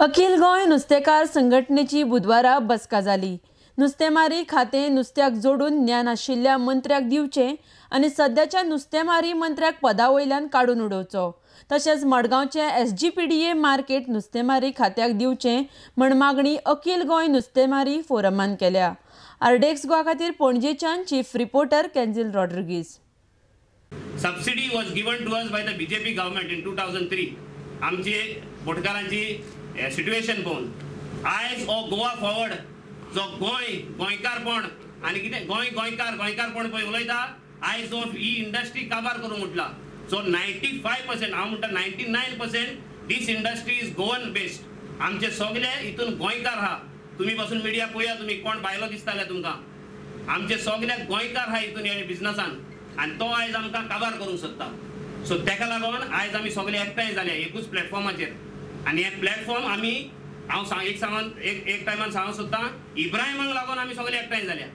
अखिल गोंय नुस्तेकार संघटनेची बुधवारा बसका जाली। नुस्तेमारी खातें नुस्त्याक जोडून ज्ञान आशिल्ल्या मंत्र्याक दिवचें आनी सध्याच्या नुस्तेमारी मंत्र्याक पदा वयल्यान काडून उडोवचो। तशेंच मडगांवचे SGPDA मार्केट नुस्तेमारी खात्याक दिवचें म्हण मागणी अखिल गोंय नुस्तेमारी फोरमान केल्या। आरडेक्स गोवा खातीर पणजेच्यान chief reporter Kenzil Rodrigues. Subsidy was given to us by the BJP government in 2003. आमची बोटकारांची सिच्युएशन पळोवन आयज हो गोवा फॉरवर्ड जो गोंयकारपण आनी कितें गोंयकारपण पळय उलयता आयज जो ही इंडस्ट्री काबार करूंक म्हटला सो 95% हांव म्हणटा 99% दिस इंडस्ट्री इज गोवन बेस्ड। आमचे सगळे हितून गोंयकार आहा। तुम्ही पासून मिडिया पळया, तुम्ही कोण भायलो दिसताले तुमकां, आमचे सगळे गोंयकार आहा हितून ह्या बिझनसान आनी तो आयज आमकां काबार करूंक सोदता। सो तेका लागून आयज आमी सगळे एकठांय जाले एकूच प्लॅटफॉर्माचेर आनी हे प्लॅटफॉर्म आमी हांव एक टायमान सांगूंक सोदता इब्राहिमाक लागून आमी सगळे एकठांय जाल्या।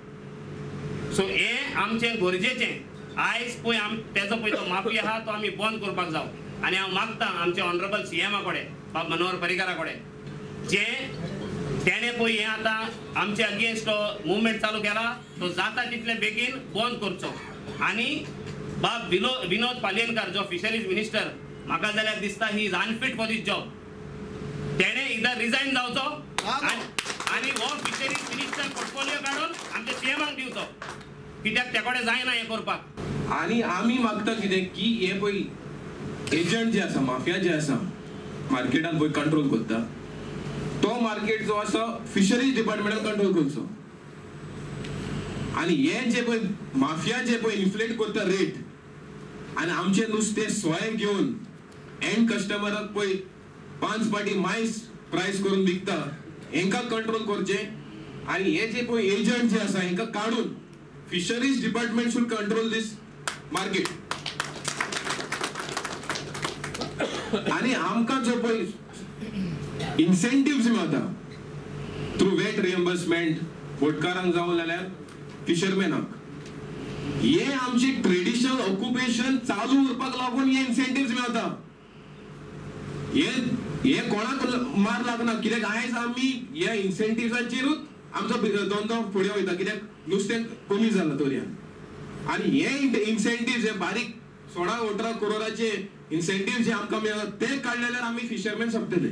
सो हे आमचें गरजेचें आयज पळय तेजो पळय तो माफी आहा तो आमी बंद करपाक जाय आनी हांव मागता आमचे ऑनरेबल CM कडेन बाब मनोहर पर्रीकारा कडेन जे तेणे पळय हे आतां आमचे अगेन्स्ट मुवमेंट चालू केला तो जाता तितले बेगीन बंद करचो आनी बाब विनोद पालयेनकार जो फिशरीज मिनिस्टर म्हाका जाल्यार दिसता he is unfit for this job. तेणे इधर रिजाइन जावचो आनी हो फिशरीज मिनिस्टर पोर्टफोलिओ काढून आमच्या CMाक दिवचो कित्याक ते कडेन जायना हे करपाक। आनी आमी मागता कितें की हे पळय एजंट जे आसा माफिया जे आसा मार्केटान पळय कंट्रोल करता तो मार्केट जो आसा फिशरीज डिपार्टमेंटान कंट्रोल करचो आनी हे जे पळय माफिया जे पळय इन्फ्लेट करता रेट आनी आमचे नुस्तें सोय घेवन एंड कस्टमराक पळय 5 पाटी मायस प्राइस करून विकता हेंका कंट्रोल करचे आनी हे जे पळय एजंट जे आसा हेंका काढून fisheries department should control this market आनी आमकां जो पळय इन्सेंटिव्स मेळटा थ्रू वेट रिएम्बर्समेंट बोटकारांक जावं जाल्यार फिशरमॅनाक हे आमचे ट्रेडिशनल ऑक्युपेशन चालू उरपाक लागून हे इन्सेंटिव्स मेळटा। हे कोणाक मार लागना कित्याक आयज आमी ह्या इन्सेंटिव्साचेरूच आमचो धंदो फुडें वयता कित्याक नुस्तें कमी जालां तोऱ्यान आनी हे इन्सेंटिव्स हे बारीक 16-18 करोडाचे इन्सेंटिव्स जे आमकां मेळटा ते काडले जाल्यार आमी फिशरमॅन सोंपतले।